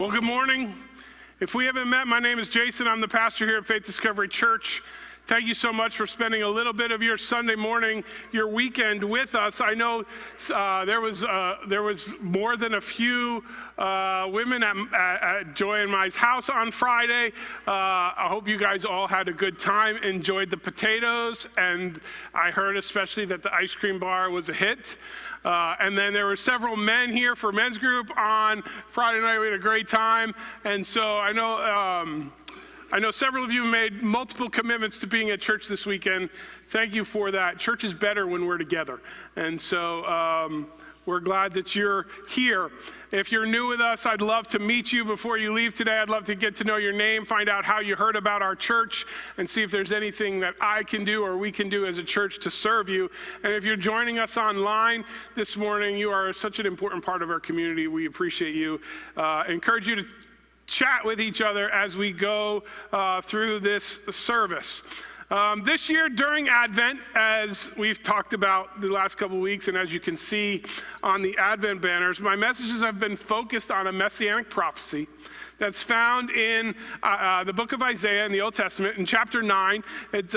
Well, good morning. If we haven't met, my name is Jason. I'm the pastor here at Faith Discovery Church. Thank you so much for spending a little bit of your Sunday morning, your weekend with us. I know there was more than a few women at Joy and Mai's house on Friday. I hope you guys all had a good time, enjoyed the potatoes, and I heard especially that the ice cream bar was a hit. And then there were several men here for men's group on Friday night. We had a great time. And so I know several of you made multiple commitments to being at church this weekend. Thank you for that. Church is better when we're together. And so we're glad that you're here. If you're new with us, I'd love to meet you before you leave today. I'd love to get to know your name, find out how you heard about our church, and see if there's anything that I can do or we can do as a church to serve you. And if you're joining us online this morning, you are such an important part of our community. We appreciate you. Encourage you to chat with each other as we go through this service. This year during Advent, as we've talked about the last couple of weeks, and as you can see on the Advent banners, my messages have been focused on a messianic prophecy that's found in the book of Isaiah in the Old Testament in chapter 9. It's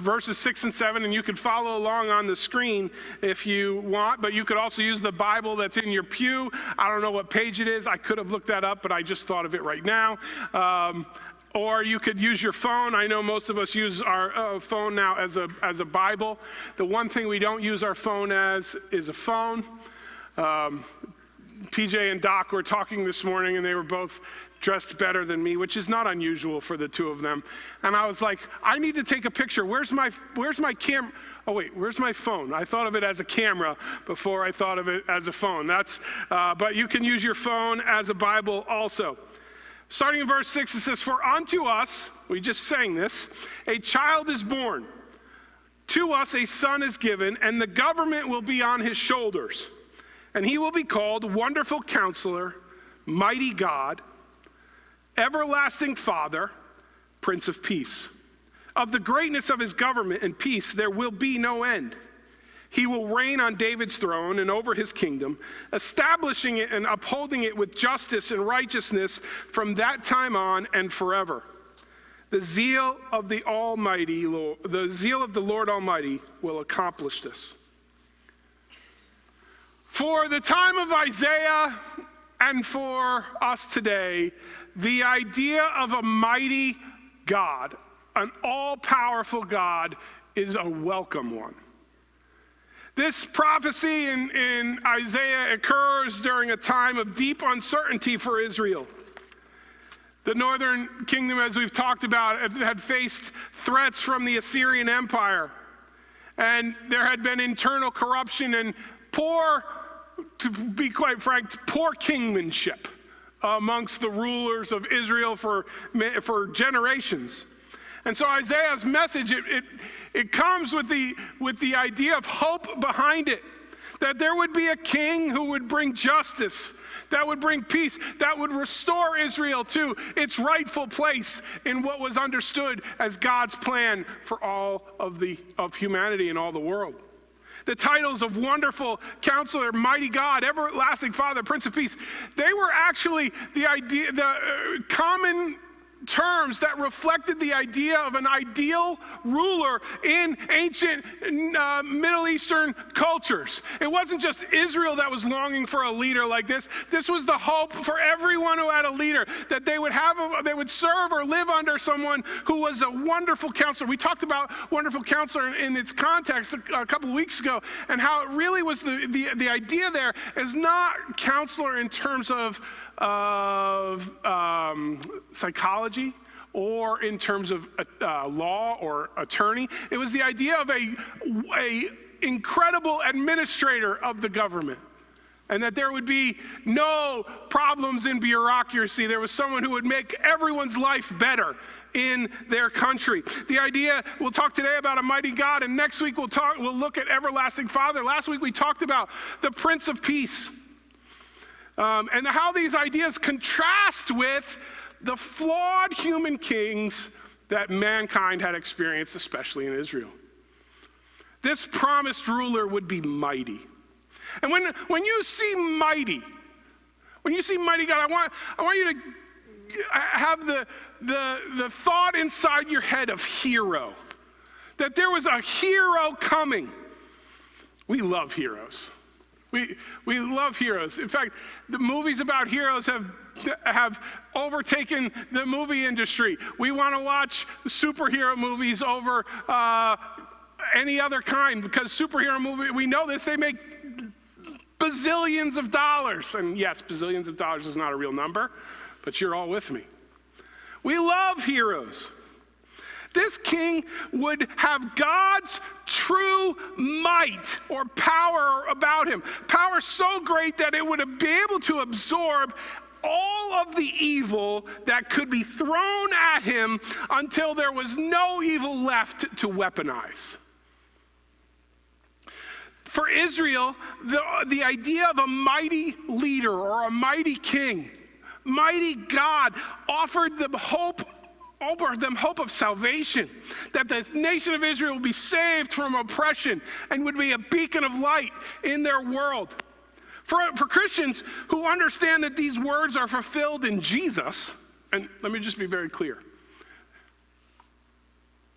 verses 6 and 7, and you can follow along on the screen if you want, but you could also use the Bible that's in your pew. I don't know what page it is. I could have looked that up, but I just thought of it right now. Or you could use your phone. I know most of us use our phone now as a Bible. The one thing we don't use our phone as is a phone. PJ and Doc were talking this morning, and they were both dressed better than me, which is not unusual for the two of them. And I was like, I need to take a picture. Where's my camera? Oh wait, where's my phone? I thought of it as a camera before I thought of it as a phone. But you can use your phone as a Bible also. Starting in verse 6, it says, "For unto us," we just sang this, "a child is born. To us a son is given, and the government will be on his shoulders. And he will be called Wonderful Counselor, Mighty God, Everlasting Father, Prince of Peace. Of the greatness of his government and peace there will be no end. He will reign on David's throne and over his kingdom, establishing it and upholding it with justice and righteousness from that time on and forever. The zeal of the Lord Almighty will accomplish this." For the time of Isaiah and for us today, the idea of a mighty God, an all-powerful God, is a welcome one. This prophecy in Isaiah occurs during a time of deep uncertainty for Israel. The northern kingdom, as we've talked about, had faced threats from the Assyrian Empire. And there had been internal corruption and to be quite frank, poor kingmanship amongst the rulers of Israel for generations. And so Isaiah's message, it comes with the idea of hope behind it, that there would be a king who would bring justice, that would bring peace, that would restore Israel to its rightful place in what was understood as God's plan for all of humanity and all the world. The titles of Wonderful Counselor, Mighty God, Everlasting Father, Prince of Peace, they were actually the common terms that reflected the idea of an ideal ruler in ancient Middle Eastern cultures. It wasn't just Israel that was longing for a leader like this. This was the hope for everyone who had a leader, that they would serve or live under someone who was a wonderful counselor. We talked about wonderful counselor in its context a couple of weeks ago, and how it really was the idea there is not counselor in terms of psychology or in terms of law or attorney. It was the idea of a incredible administrator of the government, and that there would be no problems in bureaucracy. There was someone who would make everyone's life better in their country. The idea, we'll talk today about a mighty God, and next week we'll look at Everlasting Father. Last week we talked about the Prince of Peace. And how these ideas contrast with the flawed human kings that mankind had experienced, especially in Israel. This promised ruler would be mighty. And when you see mighty, When you see mighty God, I want you to have the thought inside your head of hero, that there was a hero coming. We love heroes. We love heroes. In fact, the movies about heroes have overtaken the movie industry. We want to watch superhero movies over any other kind, because superhero movies, we know this, they make bazillions of dollars. And yes, bazillions of dollars is not a real number, but you're all with me. We love heroes. This king would have God's true might or power about him. Power so great that it would be able to absorb all of the evil that could be thrown at him until there was no evil left to weaponize. For Israel, the idea of a mighty leader or a mighty king, mighty God, offered them hope of salvation, that the nation of Israel would be saved from oppression and would be a beacon of light in their world. For Christians who understand that these words are fulfilled in Jesus, and let me just be very clear.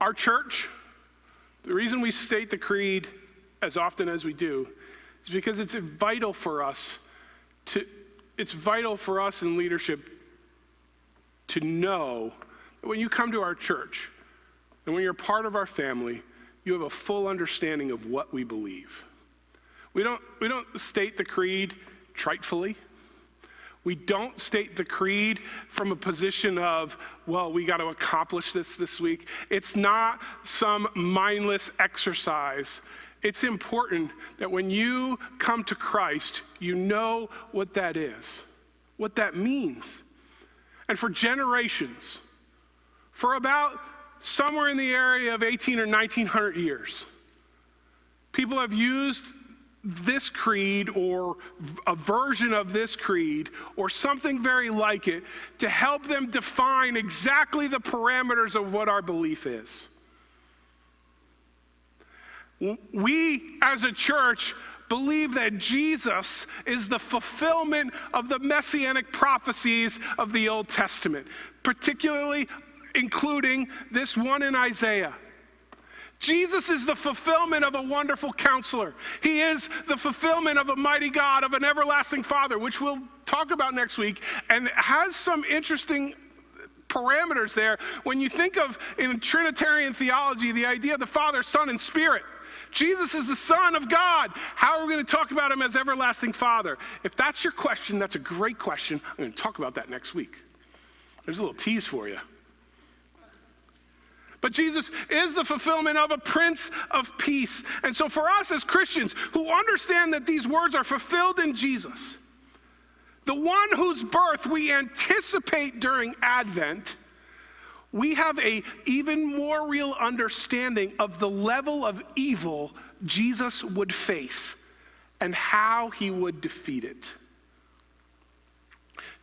Our church, the reason we state the creed as often as we do is because it's vital for us in leadership to know that when you come to our church and when you're part of our family, you have a full understanding of what we believe. We don't state the creed tritefully. We don't state the creed from a position of, well, we got to accomplish this week. It's not some mindless exercise. It's important that when you come to Christ, you know what that is, what that means. And for generations, for about somewhere in the area of 18 or 1900 years, people have used this creed or a version of this creed or something very like it to help them define exactly the parameters of what our belief is. We, as a church, believe that Jesus is the fulfillment of the messianic prophecies of the Old Testament, particularly including this one in Isaiah. Jesus is the fulfillment of a wonderful counselor. He is the fulfillment of a mighty God, of an everlasting Father, which we'll talk about next week, and has some interesting parameters there. When you think of, in Trinitarian theology, the idea of the Father, Son, and Spirit, Jesus is the Son of God. How are we going to talk about him as everlasting Father? If that's your question, that's a great question. I'm going to talk about that next week. There's a little tease for you. But Jesus is the fulfillment of a Prince of Peace. And so for us as Christians who understand that these words are fulfilled in Jesus, the one whose birth we anticipate during Advent, we have an even more real understanding of the level of evil Jesus would face and how he would defeat it.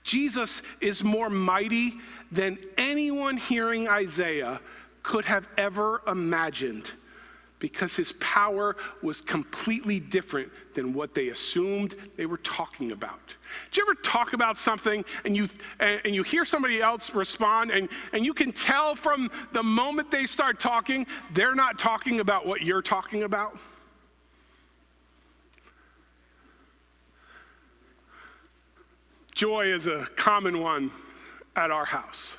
Jesus is more mighty than anyone hearing Isaiah could have ever imagined, because his power was completely different than what they assumed they were talking about. Did you ever talk about something and you hear somebody else respond and you can tell from the moment they start talking, they're not talking about what you're talking about? Joy is a common one at our house,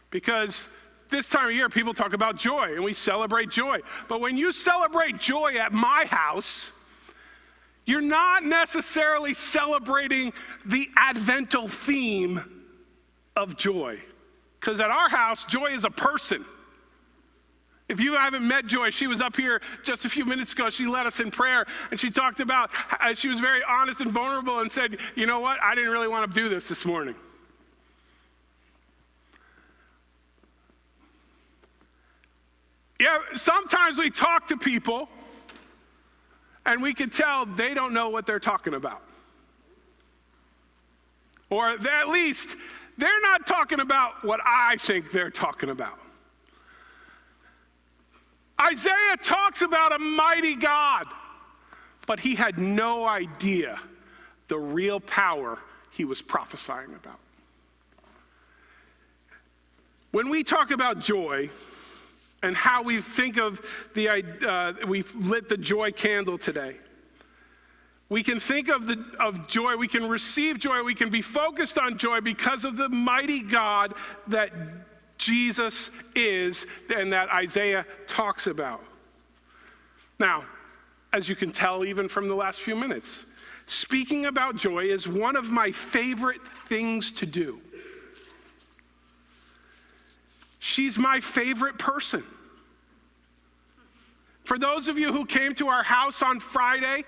because this time of year, people talk about joy, and we celebrate joy. But when you celebrate joy at my house, you're not necessarily celebrating the Advental theme of joy. Because at our house, joy is a person. If you haven't met Joy, she was up here just a few minutes ago. She led us in prayer, and she talked about, she was very honest and vulnerable and said, you know what, I didn't really want to do this morning. Yeah, sometimes we talk to people and we can tell they don't know what they're talking about. Or at least they're not talking about what I think they're talking about. Isaiah talks about a mighty God, but he had no idea the real power he was prophesying about. When we talk about joy and how we think of we've lit the joy candle today, we can think of joy, we can receive joy, we can be focused on joy because of the mighty God that Jesus is and that Isaiah talks about. Now, as you can tell even from the last few minutes, speaking about joy is one of my favorite things to do. She's my favorite person. For those of you who came to our house on Friday,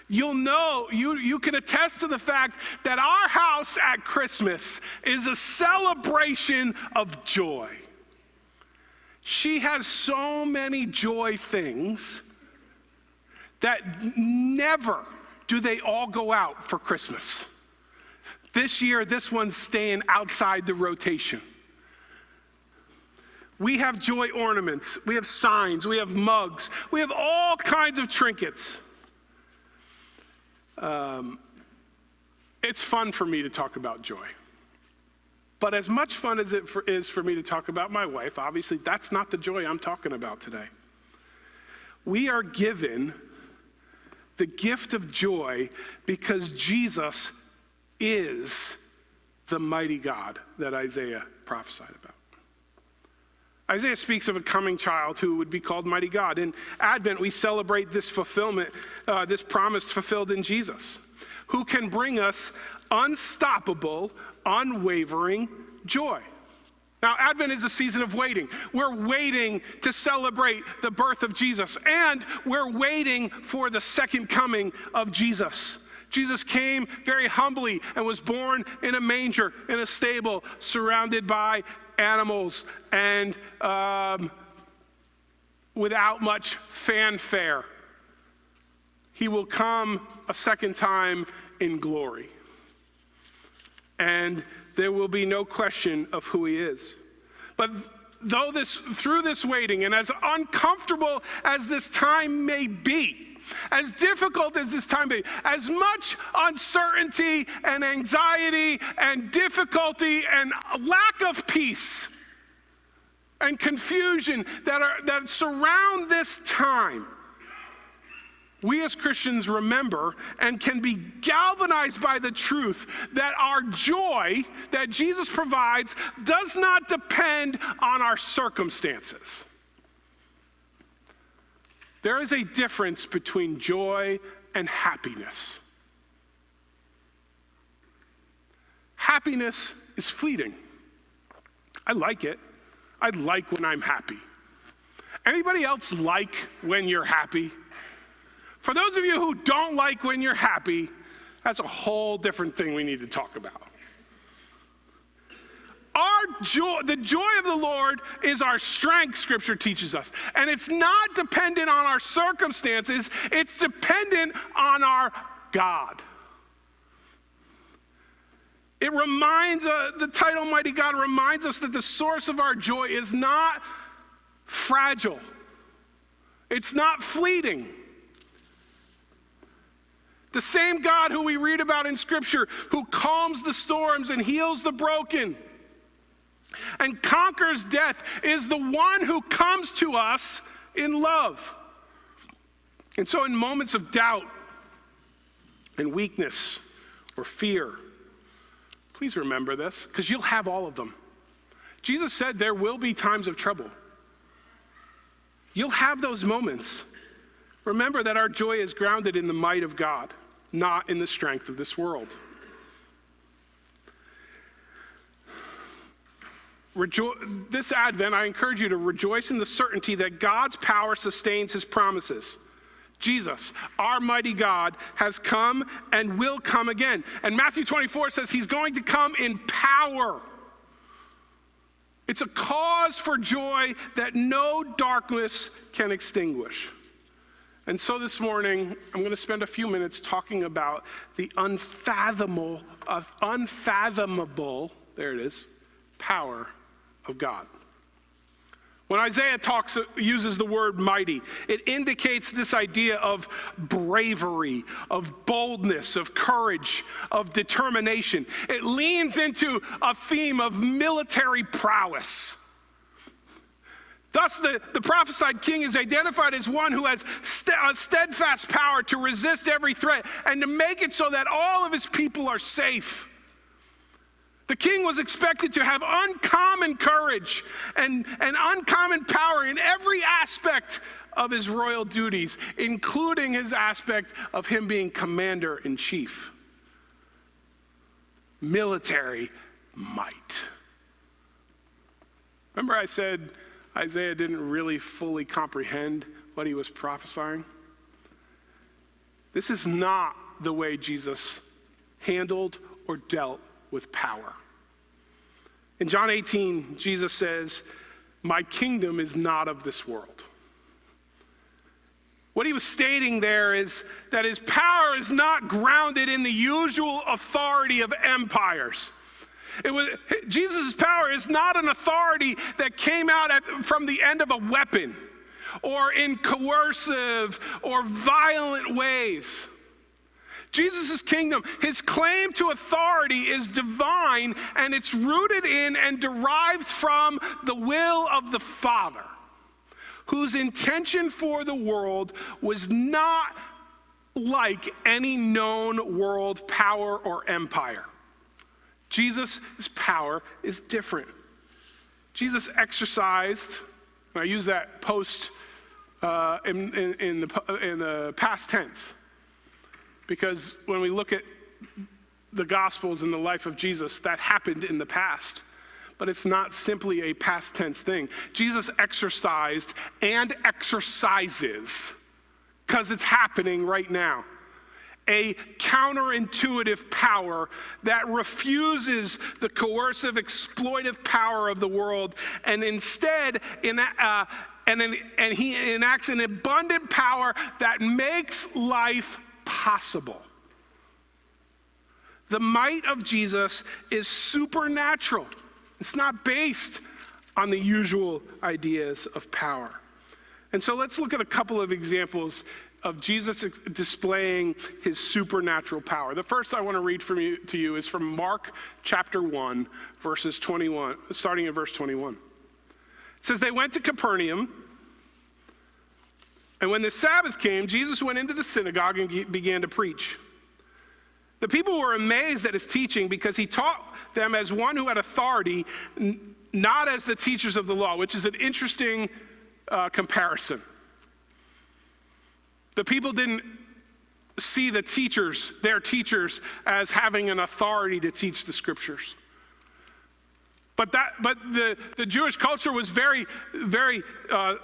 you'll know, you can attest to the fact that our house at Christmas is a celebration of joy. She has so many joy things that never do they all go out for Christmas. This year, this one's staying outside the rotation. We have joy ornaments, we have signs, we have mugs, we have all kinds of trinkets. It's fun for me to talk about joy. But as much fun as it is for me to talk about my wife, obviously that's not the joy I'm talking about today. We are given the gift of joy because Jesus is the mighty God that Isaiah prophesied about. Isaiah speaks of a coming child who would be called mighty God. In Advent, we celebrate this fulfillment, this promise fulfilled in Jesus, who can bring us unstoppable, unwavering joy. Now, Advent is a season of waiting. We're waiting to celebrate the birth of Jesus, and we're waiting for the second coming of Jesus. Jesus came very humbly and was born in a manger, in a stable, surrounded by animals and without much fanfare. He will come a second time in glory. And there will be no question of who he is. But through this waiting, and as uncomfortable as this time may be, as difficult as this time may be, as much uncertainty and anxiety and difficulty and lack of peace and confusion that surround this time, we as Christians remember and can be galvanized by the truth that our joy that Jesus provides does not depend on our circumstances. There is a difference between joy and happiness. Happiness is fleeting. I like it. I like when I'm happy. Anybody else like when you're happy? For those of you who don't like when you're happy, that's a whole different thing we need to talk about. Our joy, the joy of the Lord is our strength, Scripture teaches us. And it's not dependent on our circumstances, it's dependent on our God. It reminds the title Mighty God reminds us that the source of our joy is not fragile. It's not fleeting. The same God who we read about in Scripture, who calms the storms and heals the broken and conquers death, is the one who comes to us in love. And so in moments of doubt and weakness or fear, please remember this, because you'll have all of them. Jesus said there will be times of trouble. You'll have those moments. Remember that our joy is grounded in the might of God, not in the strength of this world. This Advent, I encourage you to rejoice in the certainty that God's power sustains his promises. Jesus, our mighty God, has come and will come again. And Matthew 24 says he's going to come in power. It's a cause for joy that no darkness can extinguish. And so this morning, I'm going to spend a few minutes talking about the unfathomable, there it is, power of God. When Isaiah uses the word mighty, it indicates this idea of bravery, of boldness, of courage, of determination. It leans into a theme of military prowess. Thus, the prophesied king is identified as one who has a steadfast power to resist every threat and to make it so that all of his people are safe. The king was expected to have uncommon courage and uncommon power in every aspect of his royal duties, including his aspect of him being commander-in-chief. Military might. Remember I said Isaiah didn't really fully comprehend what he was prophesying? This is not the way Jesus handled or dealt with power. In John 18, Jesus says, "My kingdom is not of this world." What he was stating there is that his power is not grounded in the usual authority of empires. Jesus' power is not an authority that came out from the end of a weapon or in coercive or violent ways. Jesus' kingdom, his claim to authority is divine, and it's rooted in and derived from the will of the Father, whose intention for the world was not like any known world power or empire. Jesus' power is different. Jesus exercised, and I use that in the past tense, because when we look at the Gospels and the life of Jesus, that happened in the past. But it's not simply a past tense thing. Jesus exercised and exercises, because it's happening right now, a counterintuitive power that refuses the coercive, exploitive power of the world, and instead he enacts an abundant power that makes life possible. The might of Jesus is supernatural. It's not based on the usual ideas of power. And so let's look at a couple of examples of Jesus displaying his supernatural power. The first I want to read to you is from Mark chapter 1, verses 21, starting in verse 21. It says, "They went to Capernaum, and when the Sabbath came, Jesus went into the synagogue and began to preach. The people were amazed at his teaching because he taught them as one who had authority, not as the teachers of the law," which is an interesting comparison. The people didn't see their teachers, as having an authority to teach the scriptures. But the Jewish culture was very, very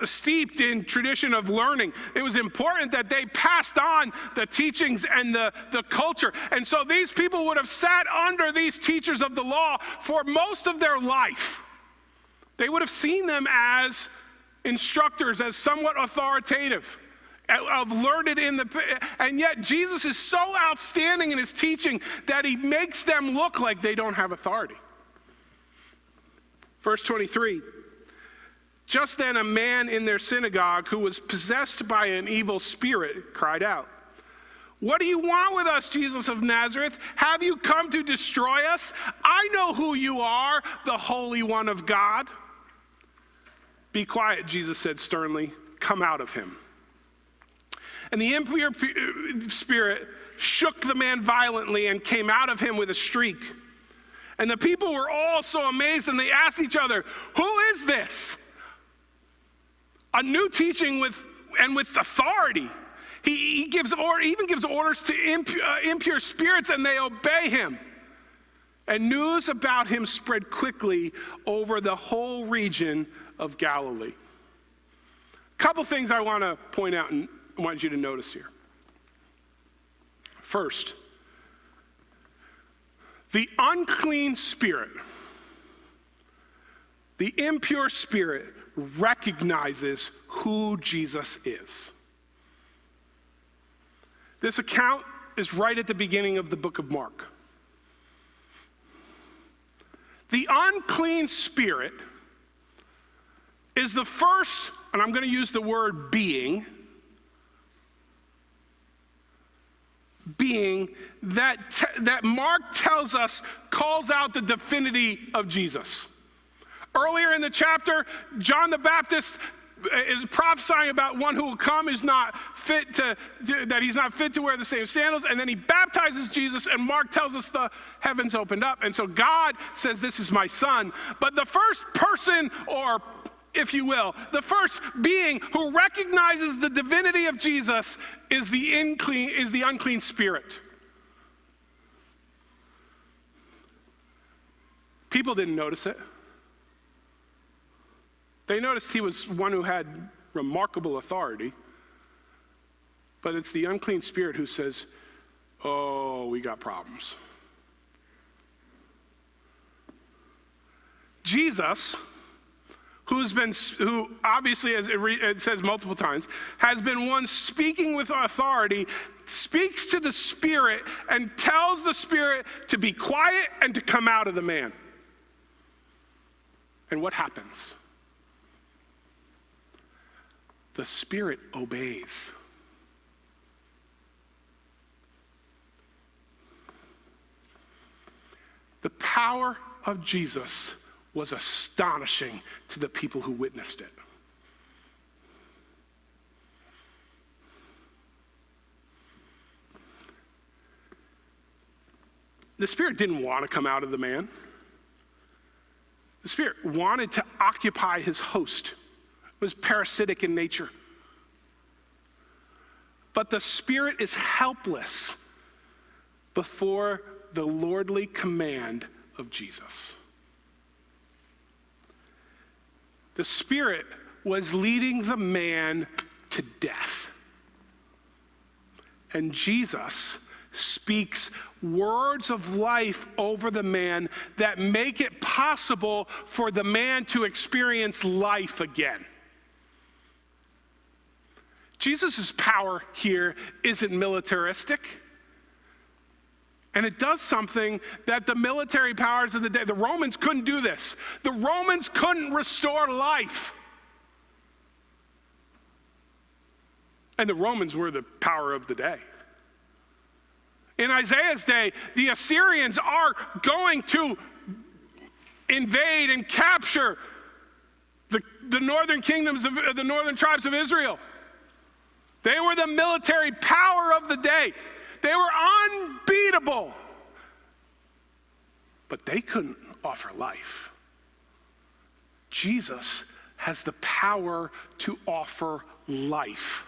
steeped in tradition of learning. It was important that they passed on the teachings and the culture. And so these people would have sat under these teachers of the law for most of their life. They would have seen them as instructors, as somewhat authoritative, of learned and yet Jesus is so outstanding in his teaching that he makes them look like they don't have authority. Verse 23, "Just then a man in their synagogue who was possessed by an evil spirit cried out, 'What do you want with us, Jesus of Nazareth? Have you come to destroy us? I know who you are, the Holy One of God.' 'Be quiet,' Jesus said sternly. 'Come out of him.' And the impure spirit shook the man violently and came out of him with a shriek. And the people were all so amazed, and they asked each other, 'Who is this?' A new teaching with authority. He even gives orders to impure spirits, and they obey him. And news about him spread quickly over the whole region of Galilee." A couple things I want to point out and I want you to notice here. First, the unclean spirit, the impure spirit, recognizes who Jesus is. This account is right at the beginning of the book of Mark. The unclean spirit is the first, and I'm going to use the word being that Mark tells us calls out the divinity of Jesus. Earlier in the chapter, John the Baptist is prophesying about one who will come who's not fit that he's not fit to wear the same sandals, and then he baptizes Jesus, and Mark tells us the heavens opened up, and so God says, this is my son. But the first person, or if you will, the first being who recognizes the divinity of Jesus is the unclean spirit. People didn't notice it. They noticed he was one who had remarkable authority, but it's the unclean spirit who says, oh, we got problems. Jesus, who obviously, as it says multiple times, has been one speaking with authority, speaks to the spirit and tells the spirit to be quiet and to come out of the man. And what happens? The spirit obeys. The power of Jesus was astonishing to the people who witnessed it. The spirit didn't want to come out of the man. The spirit wanted to occupy his host. It was parasitic in nature. But the spirit is helpless before the lordly command of Jesus. The spirit was leading the man to death. And Jesus speaks words of life over the man that make it possible for the man to experience life again. Jesus' power here isn't militaristic. And it does something that the military powers of the day, the Romans couldn't do this. The Romans couldn't restore life. And the Romans were the power of the day. In Isaiah's day, the Assyrians are going to invade and capture the northern kingdoms of the northern tribes of Israel. They were the military power of the day. They were unbeatable. But they couldn't offer life. Jesus has the power to offer life.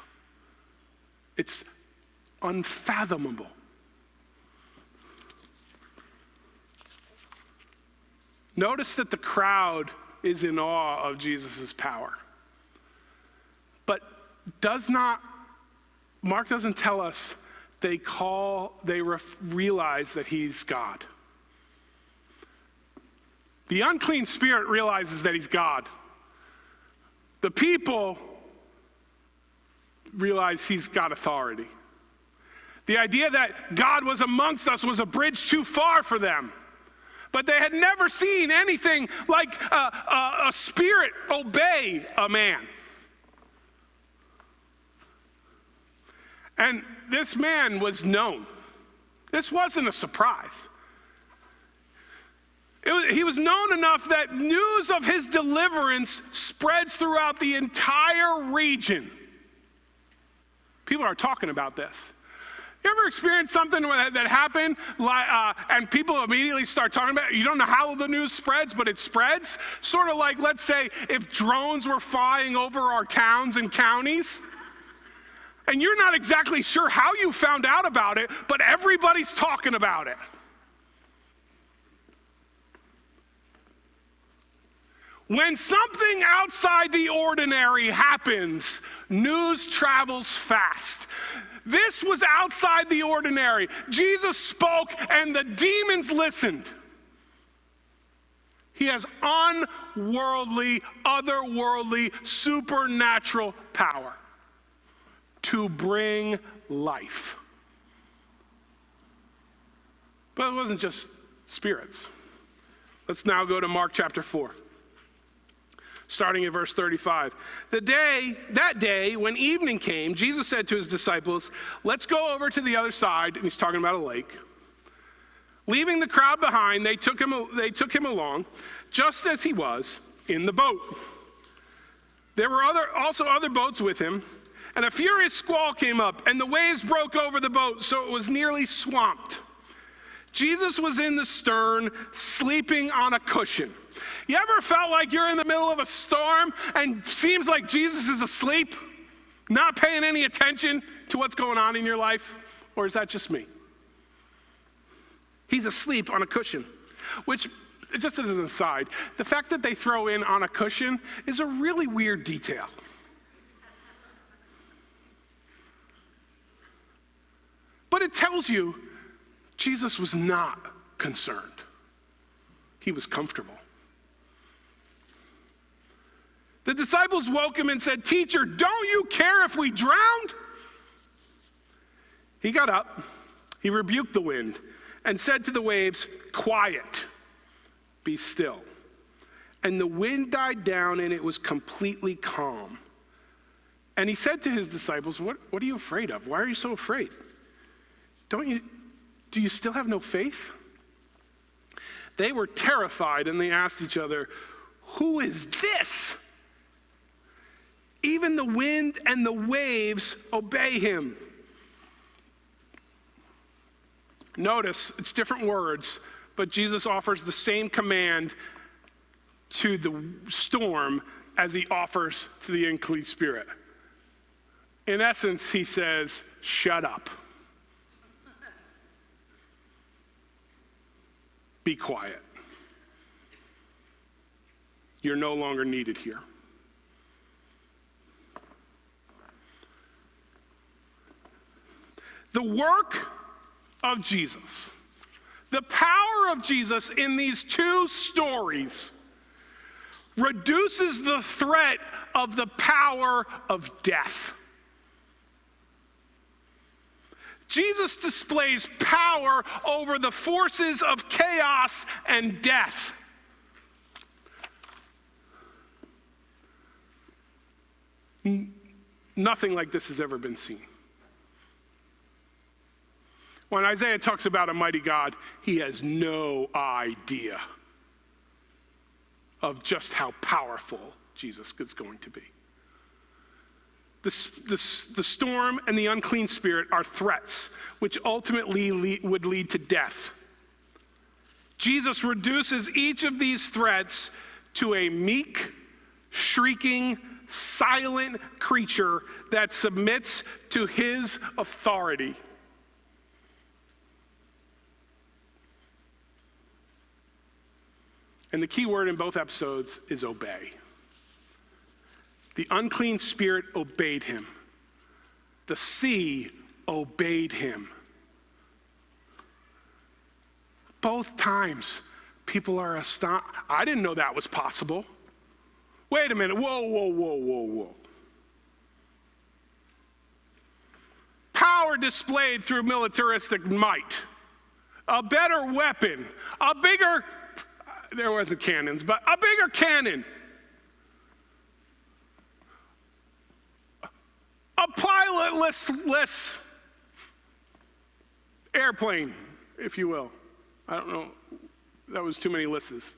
It's unfathomable. Notice that the crowd is in awe of Jesus' power. But Mark doesn't tell us they realize that he's God. The unclean spirit realizes that he's God. The people realize he's got authority. The idea that God was amongst us was a bridge too far for them. But they had never seen anything like a spirit obey a man. And this man was known. This wasn't a surprise. He was known enough that news of his deliverance spreads throughout the entire region. People are talking about this. You ever experienced something that happened and people immediately start talking about it? You don't know how the news spreads, but it spreads? Sort of like, let's say, if drones were flying over our towns and counties, and you're not exactly sure how you found out about it, but everybody's talking about it. When something outside the ordinary happens, news travels fast. This was outside the ordinary. Jesus spoke and the demons listened. He has unworldly, otherworldly, supernatural power to bring life. But it wasn't just spirits. Let's now go to Mark chapter 4. starting at verse 35. That day, when evening came, Jesus said to his disciples, "Let's go over to the other side," and he's talking about a lake. Leaving the crowd behind, they took him along, just as he was, in the boat. There were also other boats with him, and a furious squall came up, and the waves broke over the boat, so it was nearly swamped. Jesus was in the stern, sleeping on a cushion. You ever felt like you're in the middle of a storm and seems like Jesus is asleep, not paying any attention to what's going on in your life? Or is that just me? He's asleep on a cushion, which, just as an aside, the fact that they throw in "on a cushion" is a really weird detail. But it tells you Jesus was not concerned. He was comfortable. The disciples woke him and said, "Teacher, don't you care if we drowned?" He got up, he rebuked the wind, and said to the waves, "Quiet, be still." And the wind died down, and it was completely calm. And he said to his disciples, What are you afraid of? Why are you so afraid? Do you still have no faith? They were terrified, and they asked each other, "Who is this? Even the wind and the waves obey him." Notice, it's different words, but Jesus offers the same command to the storm as he offers to the unclean spirit. In essence, he says, "Shut up. Be quiet. You're no longer needed here." The work of Jesus, the power of Jesus in these two stories reduces the threat of the power of death. Jesus displays power over the forces of chaos and death. Nothing like this has ever been seen. When Isaiah talks about a mighty God, he has no idea of just how powerful Jesus is going to be. The storm and the unclean spirit are threats, which ultimately would lead to death. Jesus reduces each of these threats to a meek, shrieking, silent creature that submits to his authority. And the key word in both episodes is obey. The unclean spirit obeyed him. The sea obeyed him. Both times, people are astonished. I didn't know that was possible. Wait a minute. Whoa. Power displayed through militaristic might. A better weapon. A bigger, there wasn't cannons, but a bigger cannon. A pilotless airplane, if you will. I don't know. That was too many lists.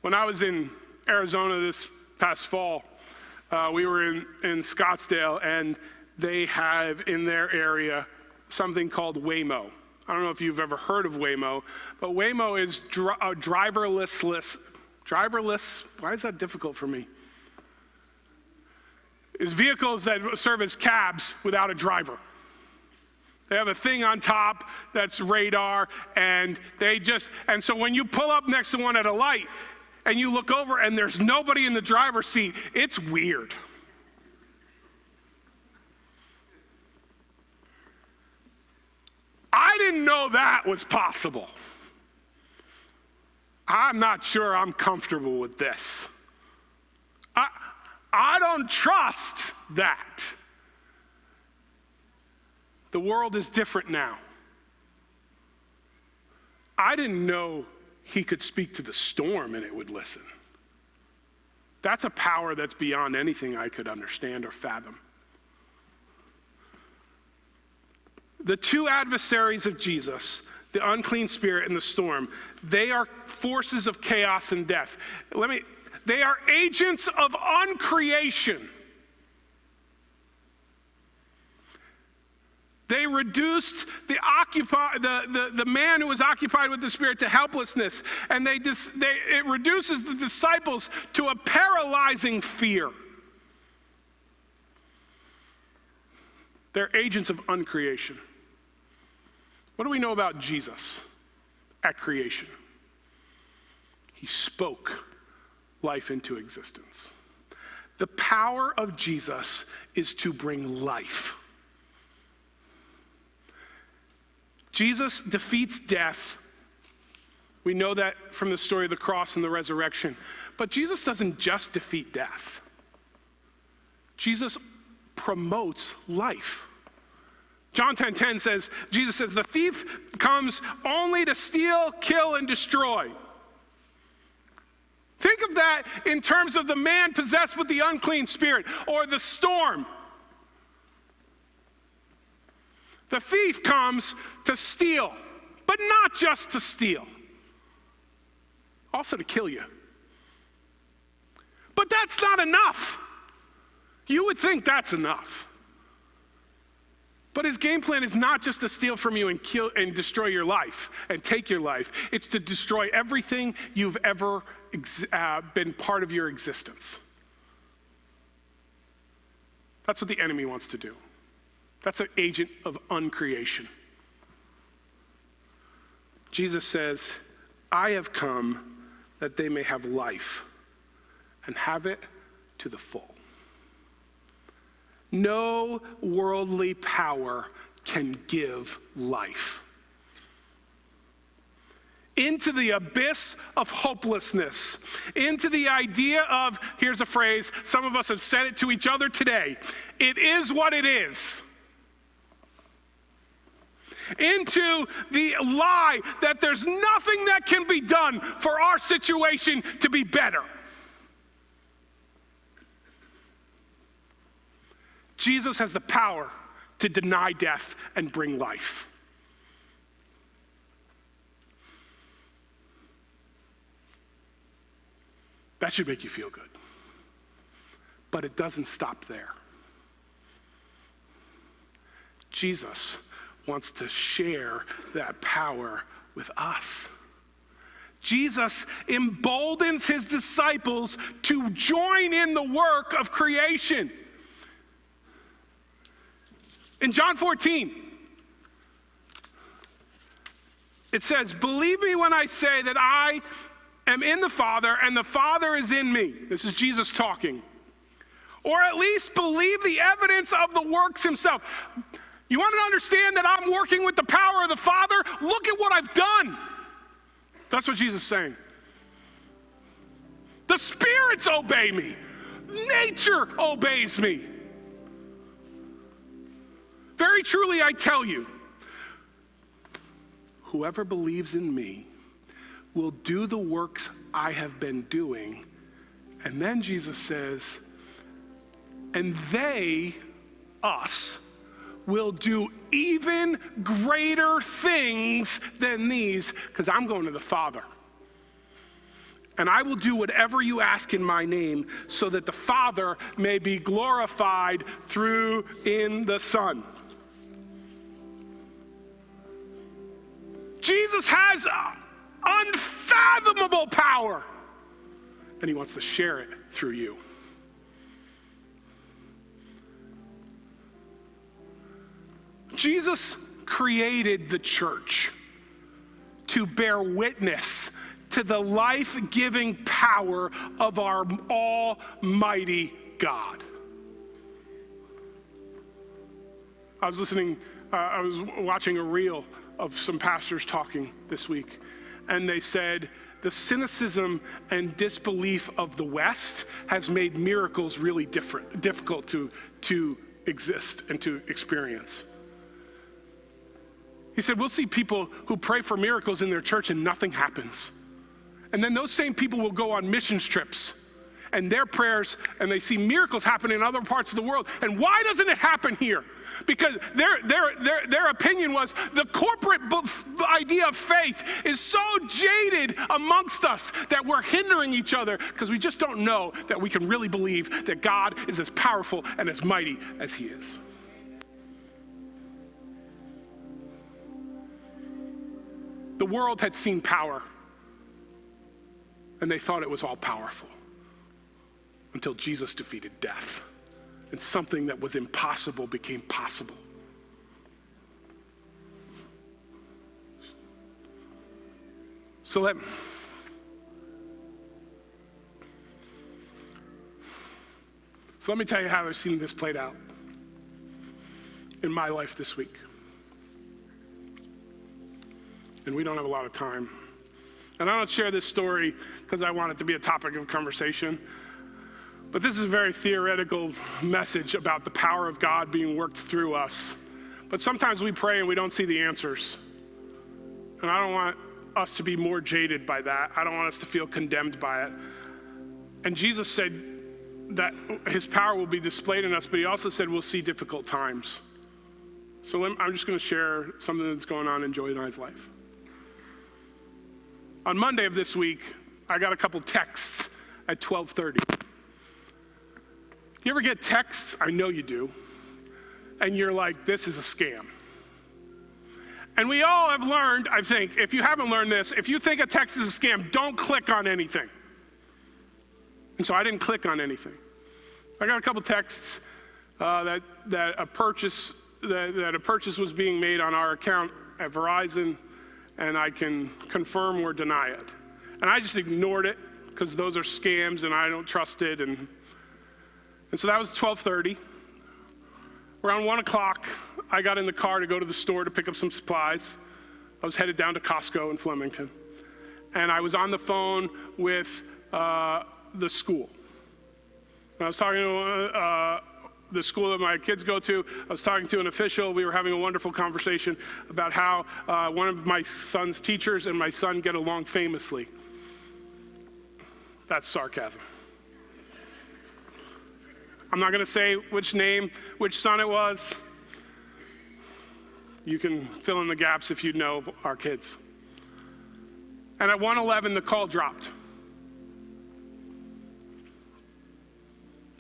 When I was in Arizona this past fall, we were in Scottsdale, and they have in their area something called Waymo. I don't know if you've ever heard of Waymo, but Waymo is a driverless, why is that difficult for me? Is vehicles that serve as cabs without a driver. They have a thing on top that's radar, and so when you pull up next to one at a light and you look over and there's nobody in the driver's seat, it's weird. I didn't know that was possible. I'm not sure I'm comfortable with this. I don't trust that. The world is different now. I didn't know he could speak to the storm and it would listen. That's a power that's beyond anything I could understand or fathom. The two adversaries of Jesus, the unclean spirit and the storm, they are forces of chaos and death. They are agents of uncreation. They reduced the man who was occupied with the Spirit to helplessness, and it reduces the disciples to a paralyzing fear. They're agents of uncreation. What do we know about Jesus at creation? He spoke life into existence. The power of Jesus is to bring life. Jesus defeats death. We know that from the story of the cross and the resurrection. But Jesus doesn't just defeat death. Jesus promotes life. John 10:10 says, Jesus says, the thief comes only to steal, kill, and destroy. Think of that in terms of the man possessed with the unclean spirit or the storm. The thief comes to steal, but not just to steal, also to kill you. But that's not enough. You would think that's enough. But his game plan is not just to steal from you and kill and destroy your life and take your life. It's to destroy everything you've ever been part of your existence. That's what the enemy wants to do. That's an agent of uncreation. Jesus says, I have come that they may have life and have it to the full. No worldly power can give life. Into the abyss of hopelessness, into the idea of, here's a phrase, some of us have said it to each other today, it is what it is. Into the lie that there's nothing that can be done for our situation to be better. Jesus has the power to deny death and bring life. That should make you feel good. But it doesn't stop there. Jesus wants to share that power with us. Jesus emboldens his disciples to join in the work of creation. In John 14, it says, believe me when I say that I am in the Father and the Father is in me. This is Jesus talking. Or at least believe the evidence of the works himself. You want to understand that I'm working with the power of the Father? Look at what I've done. That's what Jesus is saying. The spirits obey me. Nature obeys me. Very truly, I tell you, whoever believes in me will do the works I have been doing. And then Jesus says, and they, us, will do even greater things than these, because I'm going to the Father. And I will do whatever you ask in my name, so that the Father may be glorified through in the Son. Jesus has unfathomable power, and he wants to share it through you. Jesus created the church to bear witness to the life-giving power of our almighty God. I was watching a reel of some pastors talking this week, and they said the cynicism and disbelief of the West has made miracles really difficult to exist and to experience. He said, we'll see people who pray for miracles in their church and nothing happens. And then those same people will go on missions trips and their prayers, and they see miracles happen in other parts of the world. And why doesn't it happen here? Because their opinion was the corporate idea of faith is so jaded amongst us that we're hindering each other because we just don't know that we can really believe that God is as powerful and as mighty as he is. The world had seen power, and they thought it was all powerful until Jesus defeated death, and something that was impossible became possible. So let me tell you how I've seen this played out in my life this week. And we don't have a lot of time. And I don't share this story because I want it to be a topic of conversation. But this is a very theoretical message about the power of God being worked through us. But sometimes we pray and we don't see the answers. And I don't want us to be more jaded by that. I don't want us to feel condemned by it. And Jesus said that his power will be displayed in us, but he also said we'll see difficult times. So I'm just going to share something that's going on in Joy and I's life. On Monday of this week, I got a couple texts at 12:30. You ever get texts? I know you do. And you're like, this is a scam. And we all have learned, I think, if you haven't learned this, if you think a text is a scam, don't click on anything. And so I didn't click on anything. I got a couple texts that a purchase was being made on our account at Verizon, and I can confirm or deny it. And I just ignored it because those are scams and I don't trust it. And so that was 12:30. Around 1 o'clock, I got in the car to go to the store to pick up some supplies. I was headed down to Costco in Flemington. And I was on the phone with the school. And I was talking to the school that my kids go to. I was talking to an official. We were having a wonderful conversation about how one of my son's teachers and my son get along famously. That's sarcasm. I'm not going to say which son it was. You can fill in the gaps if you know our kids. And at 1:11, the call dropped.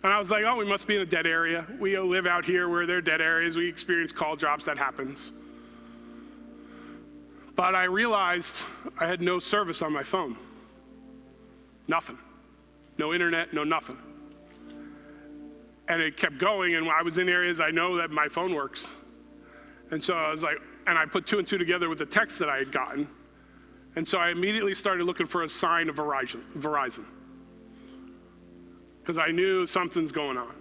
And I was like, oh, we must be in a dead area. We live out here where there are dead areas. We experience call drops. That happens. But I realized I had no service on my phone. Nothing. No internet, no nothing. And it kept going, and when I was in areas I know that my phone works. And so I was like, and I put two and two together with the text that I had gotten. And so I immediately started looking for a sign of Verizon. Because I knew something's going on.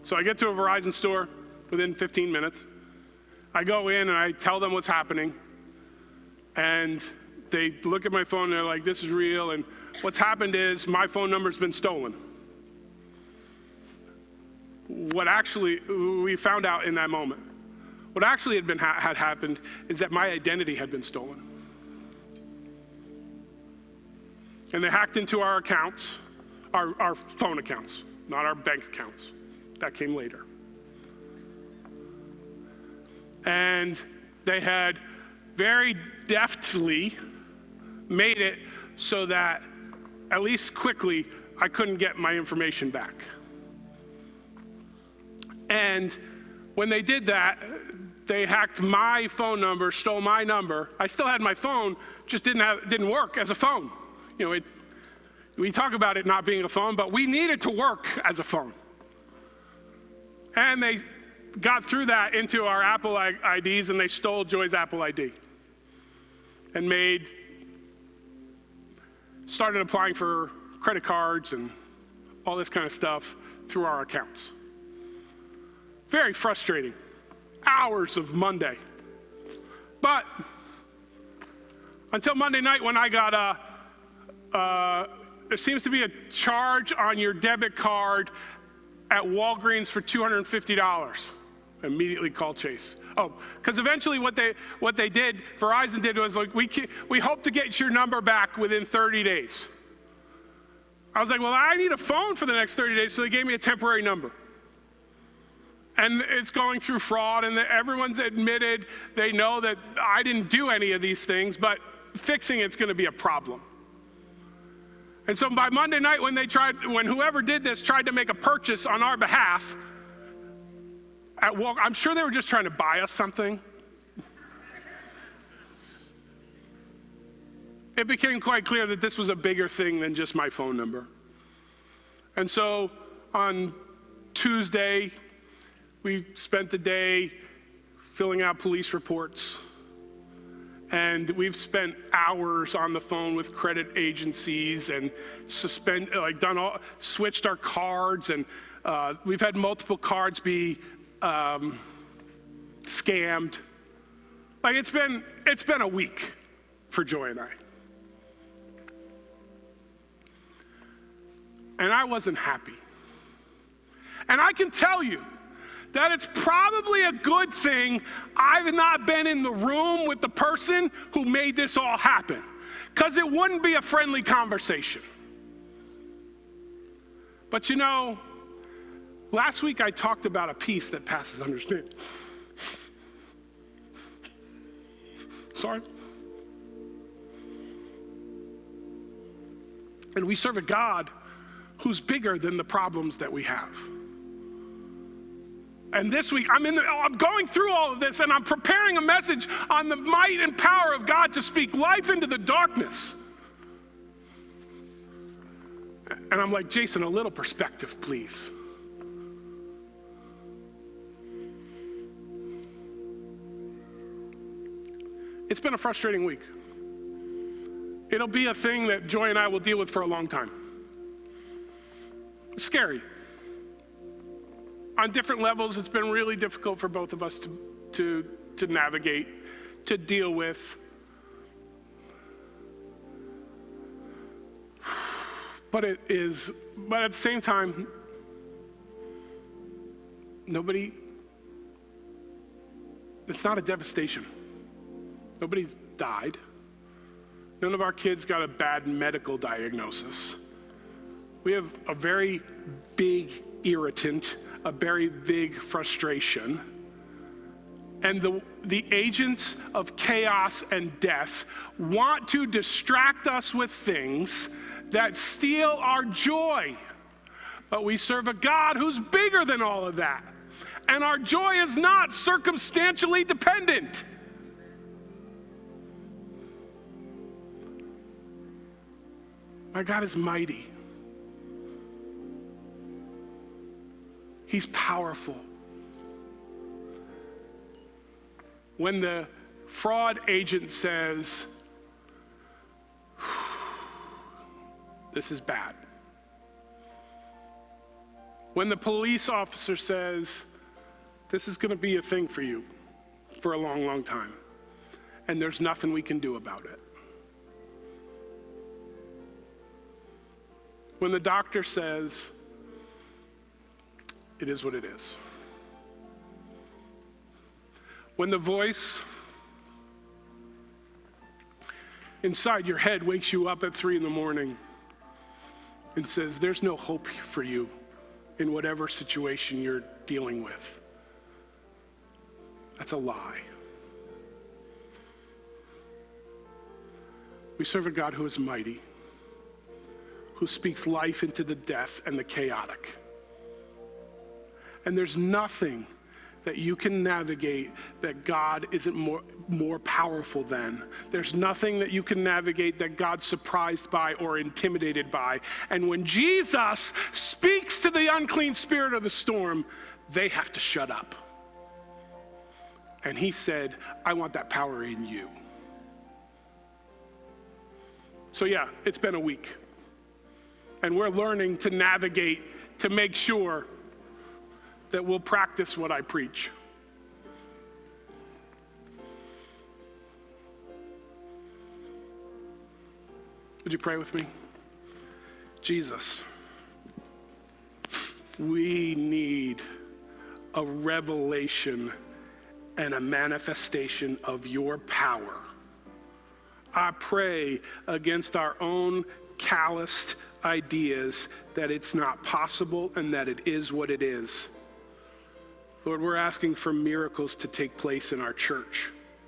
So I get to a Verizon store within 15 minutes. I go in and I tell them what's happening. And they look at my phone and they're like, this is real. And what's happened is my phone number's been stolen. What actually, we found out in that moment, what actually had happened is that my identity had been stolen. And they hacked into our accounts, our phone accounts, not our bank accounts. That came later. And they had very deftly made it so that, at least quickly, I couldn't get my information back. And when they did that, they hacked my phone number, stole my number. I still had my phone, just didn't work as a phone. You know, we talk about it not being a phone, but we need it to work as a phone. And they got through that into our Apple IDs, and they stole Joy's Apple ID. And started applying for credit cards and all this kind of stuff through our accounts. Very frustrating. Hours of Monday. But until Monday night when I got there seems to be a charge on your debit card at Walgreens for $250. Immediately call Chase. Oh, because eventually what they did, Verizon did was like, we hope to get your number back within 30 days. I was like, well, I need a phone for the next 30 days, so they gave me a temporary number. And it's going through fraud, and everyone's admitted they know that I didn't do any of these things, but fixing it's going to be a problem. And so by Monday night, when whoever did this tried to make a purchase on our behalf at Walmart, I'm sure they were just trying to buy us something. It became quite clear that this was a bigger thing than just my phone number. And so on Tuesday, we spent the day filling out police reports. And we've spent hours on the phone with credit agencies and switched our cards. And we've had multiple cards be scammed. Like it's been a week for Joy and I. And I wasn't happy. And I can tell you that it's probably a good thing I've not been in the room with the person who made this all happen, because it wouldn't be a friendly conversation. But you know, last week I talked about a peace that passes understanding. Sorry. And we serve a God who's bigger than the problems that we have. And this week, I'm going through all of this, and I'm preparing a message on the might and power of God to speak life into the darkness. And I'm like, Jason, a little perspective, please. It's been a frustrating week. It'll be a thing that Joy and I will deal with for a long time. It's scary. On different levels, it's been really difficult for both of us to navigate, to deal with. But at the same time, it's not a devastation. Nobody's died. None of our kids got a bad medical diagnosis. We have a very big irritant, a very big frustration. And the agents of chaos and death want to distract us with things that steal our joy. But we serve a God who's bigger than all of that. And our joy is not circumstantially dependent. My God is mighty. He's powerful. When the fraud agent says, this is bad. When the police officer says, this is going to be a thing for you for a long, long time, and there's nothing we can do about it. When the doctor says, it is what it is. When the voice inside your head wakes you up at 3 a.m. and says, there's no hope for you in whatever situation you're dealing with. That's a lie. We serve a God who is mighty, who speaks life into the death and the chaotic. And there's nothing that you can navigate that God isn't more powerful than. There's nothing that you can navigate that God's surprised by or intimidated by. And when Jesus speaks to the unclean spirit of the storm, they have to shut up. And he said, I want that power in you. So yeah, it's been a week. And we're learning to navigate to make sure that we'll practice what I preach. Would you pray with me? Jesus, we need a revelation and a manifestation of your power. I pray against our own calloused ideas that it's not possible and that it is what it is. Lord, we're asking for miracles to take place in our church.